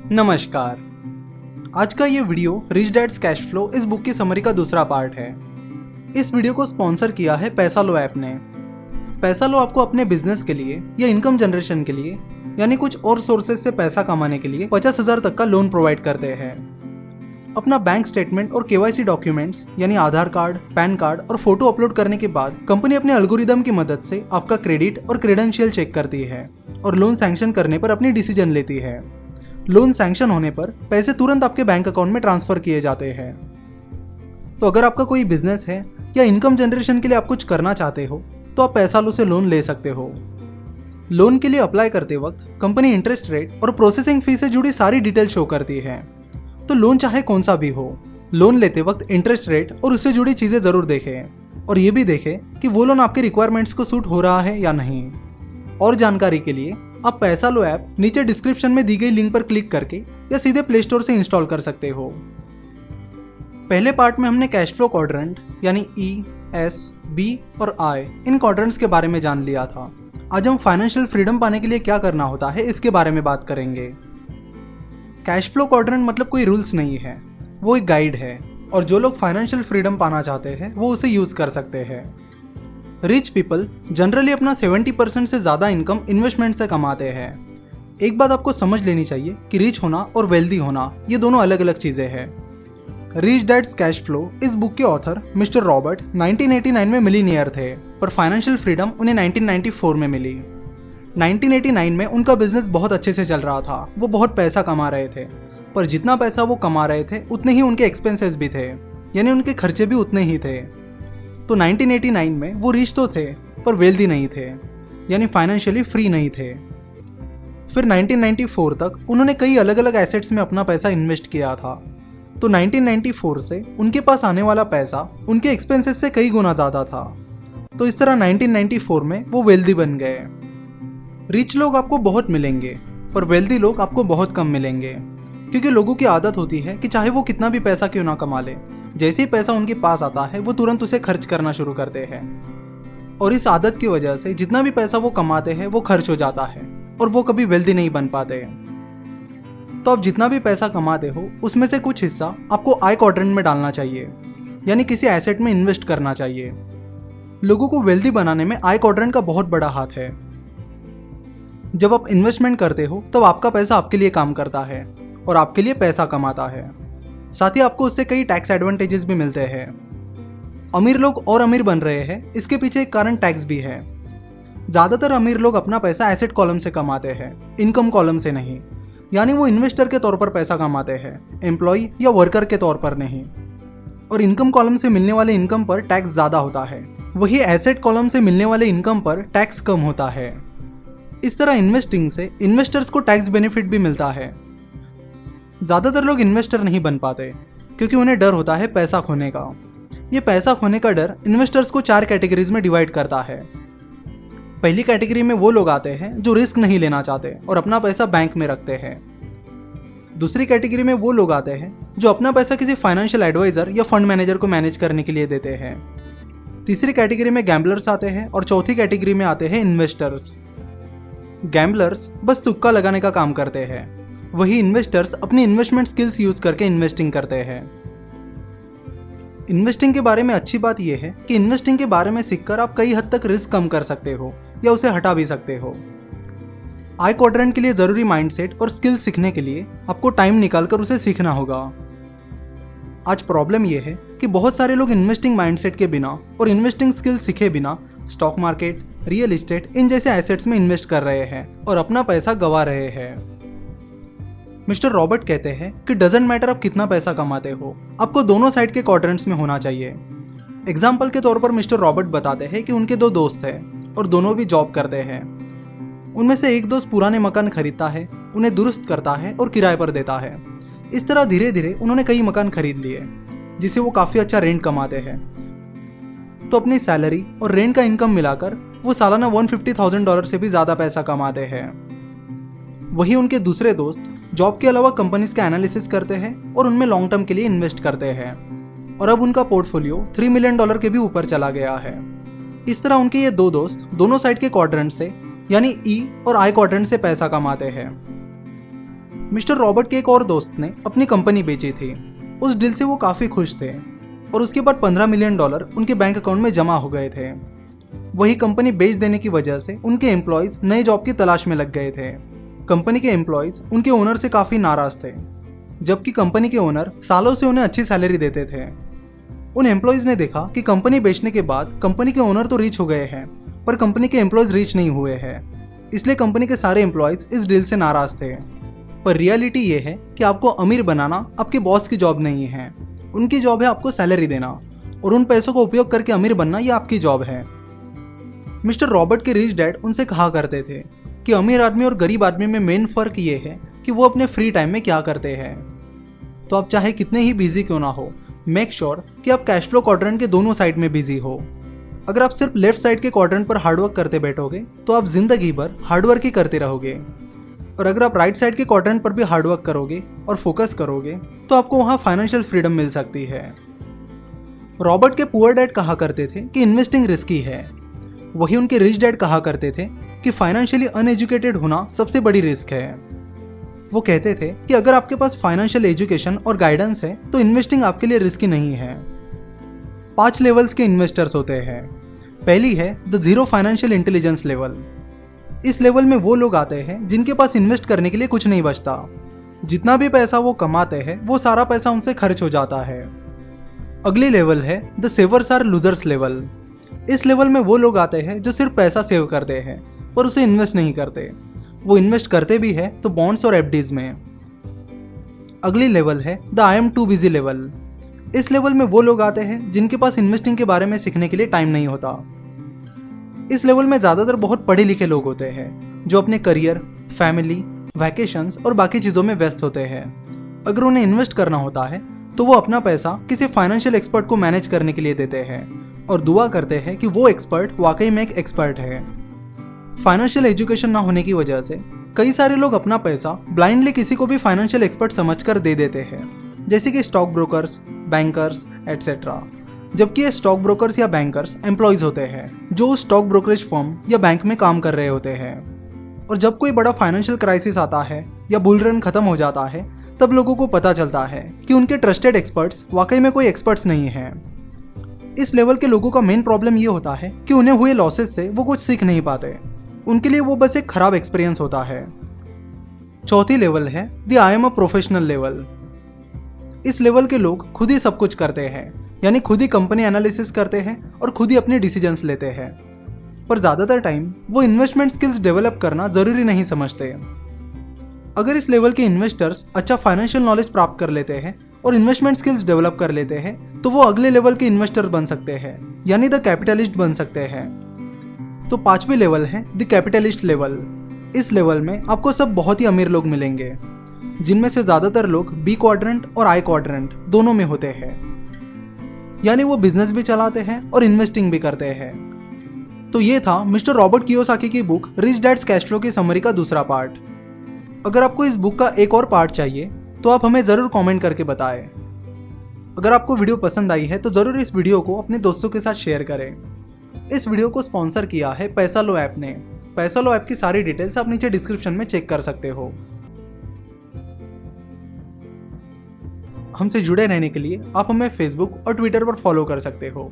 नमस्कार। आज का ये video rich dad's cash flow इस बुक की समरी का दूसरा पार्ट है। इस वीडियो को स्पॉन्सर किया है पैसालो ऐप ने। पैसालो आपको अपने बिजनेस के लिए या इनकम जनरेशन के लिए यानी कुछ और सोर्सेज से पैसा कमाने के लिए 50,000 तक का लोन प्रोवाइड करते हैं। अपना बैंक स्टेटमेंट और केवाईसी डॉक्यूमेंट्स यानी आधार कार्ड, पैन कार्ड और फोटो अपलोड करने के बाद कंपनी अपने एल्गोरिदम की मदद से आपका क्रेडिट और क्रेडेंशियल चेक करती है और लोन सैंक्शन करने पर अपनी डिसीजन लेती है। लोन सैंक्शन होने पर पैसे तुरंत आपके बैंक अकाउंट में ट्रांसफर किए जाते हैं। तो अगर आपका कोई बिजनेस है या इनकम जनरेशन के लिए आप कुछ करना चाहते हो तो आप पैसालो से लोन ले सकते हो। लोन के लिए अप्लाई करते वक्त कंपनी इंटरेस्ट रेट और प्रोसेसिंग फी से जुड़ी सारी डिटेल शो करती है। तो लोन चाहे कौन सा भी हो, लोन लेते वक्त इंटरेस्ट रेट और उससे जुड़ी चीजें जरूर देखें और ये भी देखें कि वो लोन आपके रिक्वायरमेंट्स को सूट हो रहा है या नहीं। और जानकारी के लिए आप पैसालो ऐप नीचे डिस्क्रिप्शन में दी गई लिंक पर क्लिक करके या सीधे प्ले स्टोर से इंस्टॉल कर सकते हो। पहले पार्ट में हमने कैश फ्लो क्वाड्रेंट यानी ई, एस, बी और आई इन क्वाड्रेंट्स के बारे में जान लिया था। आज हम फाइनेंशियल फ्रीडम पाने के लिए क्या करना होता है इसके बारे में बात करेंगे। कैश फ्लो क्वाड्रेंट मतलब कोई रूल्स नहीं है, वो एक गाइड है और जो लोग फाइनेंशियल फ्रीडम पाना चाहते हैं वो उसे यूज कर सकते हैं। रिच पीपल जनरली अपना 70% से ज़्यादा इनकम इन्वेस्टमेंट से कमाते हैं। एक बात आपको समझ लेनी चाहिए कि रिच होना और वेल्दी होना ये दोनों अलग अलग चीज़ें हैं। रिच डैड्स कैश फ्लो इस बुक के ऑथर मिस्टर रॉबर्ट 1989 में मिलीनियर थे, पर फाइनेंशियल फ्रीडम उन्हें 1994 में मिली। 1989 में उनका बिजनेस बहुत अच्छे से चल रहा था, वो बहुत पैसा कमा रहे थे, पर जितना पैसा वो कमा रहे थे उतने ही उनके एक्सपेंसेस भी थे, यानी उनके खर्चे भी उतने ही थे। तो 1989 में वो रिच तो थे पर वेल्दी नहीं थे, यानी फाइनेंशियली फ्री नहीं थे। फिर 1994 तक उन्होंने कई अलग अलग एसेट्स में अपना पैसा इन्वेस्ट किया था। तो 1994 से उनके पास आने वाला पैसा उनके एक्सपेंसेस से कई गुना ज़्यादा था। तो इस तरह 1994 में वो वेल्दी बन गए। रिच लोग आपको बहुत मिलेंगे पर वेल्दी लोग आपको बहुत कम मिलेंगे, क्योंकि लोगों की आदत होती है कि चाहे वो कितना भी पैसा क्यों ना कमा ले, जैसे ही पैसा उनके पास आता है वो तुरंत उसे खर्च करना शुरू करते हैं। और इस आदत की वजह से जितना भी पैसा वो कमाते हैं वो खर्च हो जाता है और वो कभी वेल्दी नहीं बन पाते। तो आप जितना भी पैसा कमाते हो उसमें से कुछ हिस्सा आपको आई क्वाड्रेंट में डालना चाहिए, यानी किसी एसेट में इन्वेस्ट करना चाहिए। लोगों को वेल्दी बनाने में आई क्वाड्रेंट का बहुत बड़ा हाथ है। जब आप इन्वेस्टमेंट करते हो तब आपका पैसा आपके लिए काम करता है और आपके लिए पैसा कमाता है। साथ ही आपको उससे कई टैक्स एडवांटेजेस भी मिलते हैं। अमीर लोग और अमीर बन रहे हैं, इसके पीछे एक कारण टैक्स भी है। ज़्यादातर अमीर लोग अपना पैसा एसेट कॉलम से कमाते हैं, इनकम कॉलम से नहीं, यानी वो इन्वेस्टर के तौर पर पैसा कमाते हैं, एम्प्लॉय या वर्कर के तौर पर नहीं। और इनकम कॉलम से मिलने वाले इनकम पर टैक्स ज़्यादा होता है, वही एसेट कॉलम से मिलने वाले इनकम पर टैक्स कम होता है। इस तरह इन्वेस्टिंग से इन्वेस्टर्स को टैक्स बेनिफिट भी मिलता है। ज़्यादातर लोग इन्वेस्टर नहीं बन पाते क्योंकि उन्हें डर होता है पैसा खोने का। ये पैसा खोने का डर इन्वेस्टर्स को 4 कैटेगरीज में डिवाइड करता है। पहली कैटेगरी में वो लोग आते हैं जो रिस्क नहीं लेना चाहते और अपना पैसा बैंक में रखते हैं। दूसरी कैटेगरी में वो लोग आते हैं जो अपना पैसा किसी फाइनेंशियल एडवाइजर या फंड मैनेजर को मैनेज करने के लिए देते हैं। तीसरी कैटेगरी में गैम्बलर्स आते हैं और चौथी कैटेगरी में आते हैं इन्वेस्टर्स। गैम्बलर्स बस तुक्का लगाने का काम करते हैं, वही इन्वेस्टर्स अपनी इन्वेस्टमेंट स्किल्स यूज करके इन्वेस्टिंग करते हैं। इन्वेस्टिंग के बारे में अच्छी बात यह है कि इन्वेस्टिंग के बारे में सीखकर आप कई हद तक रिस्क कम कर सकते हो या उसे हटा भी सकते हो। आई क्वाड्रेंट के लिए जरूरी माइंडसेट और स्किल्स सीखने के लिए आपको टाइम निकालकर उसे सीखना होगा। आज प्रॉब्लम यह है कि बहुत सारे लोग इन्वेस्टिंग माइंडसेट के बिना और इन्वेस्टिंग स्किल्स सीखे बिना स्टॉक मार्केट, रियल एस्टेट इन जैसे एसेट्स में इन्वेस्ट कर रहे हैं और अपना पैसा गंवा रहे हैं। मिस्टर रॉबर्ट कहते हैं कि डजंट मैटर आप कितना पैसा कमाते हो, आपको दोनों साइड के क्वाड्रेंट्स में होना चाहिए। एग्जाम्पल के तौर पर मिस्टर रॉबर्ट बताते हैं कि उनके 2 दोस्त हैं और दोनों भी जॉब करते हैं। उनमें से एक दोस्त पुराने मकान खरीदता है, उन्हें दुरुस्त करता है और किराए पर देता है। इस तरह धीरे धीरे उन्होंने कई मकान खरीद लिए जिससे वो काफ़ी अच्छा रेंट कमाते हैं। तो अपनी सैलरी और रेंट का इनकम मिलाकर वो सालाना $150,000 से भी ज़्यादा पैसा कमाते हैं। वही उनके दूसरे दोस्त जॉब के अलावा कंपनीज का एनालिसिस करते हैं और उनमें लॉन्ग टर्म के लिए इन्वेस्ट करते हैं और अब उनका पोर्टफोलियो $3 मिलियन के भी ऊपर चला गया है। इस तरह उनके ये 2 दोस्त दोनों साइड के क्वाड्रेंट से यानी ई और आई क्वाड्रेंट से पैसा कमाते हैं। मिस्टर रॉबर्ट के एक और दोस्त ने अपनी कंपनी बेची थी। उस डील से वो काफ़ी खुश थे और उसके बाद $15 मिलियन उनके बैंक अकाउंट में जमा हो गए थे। वही कंपनी बेच देने की वजह से उनके एम्प्लॉयज़ नए जॉब की तलाश में लग गए थे। कंपनी के एम्प्लॉयज़ उनके ओनर से काफ़ी नाराज़ थे, जबकि कंपनी के ओनर सालों से उन्हें अच्छी सैलरी देते थे। उन एम्प्लॉयज़ ने देखा कि कंपनी बेचने के बाद कंपनी के ओनर तो रीच हो गए हैं, पर कंपनी के एम्प्लॉयज़ रीच नहीं हुए हैं। इसलिए कंपनी के सारे एम्प्लॉयज़ इस डील से नाराज़ थे। पर रियलिटी ये है कि आपको अमीर बनाना आपके बॉस की जॉब नहीं है। उनकी जॉब है आपको सैलरी देना, और उन पैसों का उपयोग करके अमीर बनना ये आपकी जॉब है। मिस्टर रॉबर्ट के रिच डैड उनसे कहा करते थे कि अमीर आदमी और गरीब आदमी में मेन फ़र्क ये है कि वो अपने फ्री टाइम में क्या करते हैं। तो आप चाहे कितने ही बिजी क्यों ना हो, मेक श्योर कि आप कैश फ्लो क्वाड्रेंट के दोनों साइड में बिजी हो। अगर आप सिर्फ लेफ्ट साइड के क्वाड्रेंट पर हार्डवर्क करते बैठोगे तो आप जिंदगी भर हार्डवर्क ही करते रहोगे, और अगर आप राइट साइड के क्वाड्रेंट पर भी हार्डवर्क करोगे और फोकस करोगे तो आपको वहाँ फाइनेंशियल फ्रीडम मिल सकती है। रॉबर्ट के पुअर डैड कहा करते थे कि इन्वेस्टिंग रिस्की है, वही उनके रिच डैड कहा करते थे कि फाइनेंशियली अनएजुकेटेड होना सबसे बड़ी रिस्क है। वो कहते थे कि अगर आपके पास फाइनेंशियल एजुकेशन और गाइडेंस है तो इन्वेस्टिंग आपके लिए रिस्की नहीं है। 5 लेवल्स के इन्वेस्टर्स होते हैं। पहली है the zero financial intelligence level. इस लेवल में वो लोग आते हैं जिनके पास इन्वेस्ट करने के लिए कुछ नहीं बचता। जितना भी पैसा वो कमाते हैं वो सारा पैसा उनसे खर्च हो जाता है। अगली लेवल है द सेवर्स आर लूजर्स लेवल। इस लेवल में वो लोग आते हैं जो सिर्फ पैसा सेव करते हैं पर उसे इन्वेस्ट नहीं करते। वो इन्वेस्ट करते भी है तो बॉन्ड्स और एफडीज में। अगली लेवल है the I am too busy level. इस लेवल में वो लोग आते हैं जिनके पास इन्वेस्टिंग के बारे में सीखने के लिए टाइम नहीं होता। इस लेवल में ज़्यादातर बहुत पढ़े लिखे लोग होते हैं जो अपने करियर, फैमिली, वैकेशंस और बाकी चीज़ों में व्यस्त होते हैं। अगर उन्हें इन्वेस्ट करना होता है तो वो अपना पैसा किसी फाइनेंशियल एक्सपर्ट को मैनेज करने के लिए देते हैं और दुआ करते हैं कि वो एक्सपर्ट वाकई में एक एक्सपर्ट है। फाइनेंशियल एजुकेशन ना होने की वजह से कई सारे लोग अपना पैसा ब्लाइंडली किसी को भी फाइनेंशियल एक्सपर्ट समझकर दे देते हैं, जैसे कि स्टॉक ब्रोकर्स, बैंकर्स एटसेट्रा। जबकि ये स्टॉक ब्रोकर्स या बैंकर्स एम्प्लॉयज होते हैं जो उस स्टॉक ब्रोकरेज फर्म या बैंक में काम कर रहे होते हैं। और जब कोई बड़ा फाइनेंशियल क्राइसिस आता है या बुल रन खत्म हो जाता है तब लोगों को पता चलता है कि उनके ट्रस्टेड एक्सपर्ट्स वाकई में कोई एक्सपर्ट्स नहीं हैं। इस लेवल के लोगों का मेन प्रॉब्लम ये होता है कि उन्हें हुए लॉसेस से वो कुछ सीख नहीं पाते। उनके लिए वो बस एक खराब एक्सपीरियंस होता है। चौथी लेवल है the I am a professional level. इस लेवल के लोग खुद ही सब कुछ करते हैं, यानी खुद ही कंपनी एनालिसिस करते हैं और खुद ही अपने डिसीजंस लेते हैं। पर ज़्यादातर टाइम वो इन्वेस्टमेंट स्किल्स डेवलप करना ज़रूरी नहीं समझते। अगर इस लेवल के इन्वेस्टर्स अच्छा फाइनेंशियल नॉलेज प्राप्त कर लेते हैं और इन्वेस्टमेंट स्किल्स डेवलप कर लेते हैं तो वो अगले लेवल के इन्वेस्टर बन सकते हैं, यानी द कैपिटलिस्ट बन सकते हैं। तो 5वीं लेवल है द कैपिटलिस्ट लेवल। इस लेवल में आपको सब बहुत ही अमीर लोग मिलेंगे, जिनमें से ज़्यादातर लोग बी क्वाड्रेंट और आई क्वाड्रेंट दोनों में होते हैं, यानी वो बिजनेस भी चलाते हैं और इन्वेस्टिंग भी करते हैं। तो ये था मिस्टर रॉबर्ट कियोसाकी की book rich dad's cash flow की समरी का दूसरा पार्ट। अगर आपको इस बुक का एक और पार्ट चाहिए तो आप हमें ज़रूर कमेंट करके बताएं। अगर आपको वीडियो पसंद आई है तो ज़रूर इस वीडियो को अपने दोस्तों के साथ शेयर करें। इस वीडियो को स्पॉन्सर किया है पैसा लो ऐप ने। पैसा लो ऐप की सारी डिटेल्स आप नीचे डिस्क्रिप्शन में चेक कर सकते हो। हमसे जुड़े रहने के लिए आप हमें फेसबुक और ट्विटर पर फॉलो कर सकते हो।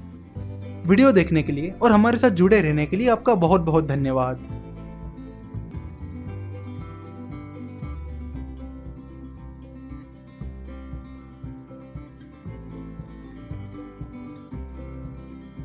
वीडियो देखने के लिए और हमारे साथ जुड़े रहने के लिए आपका बहुत बहुत धन्यवाद।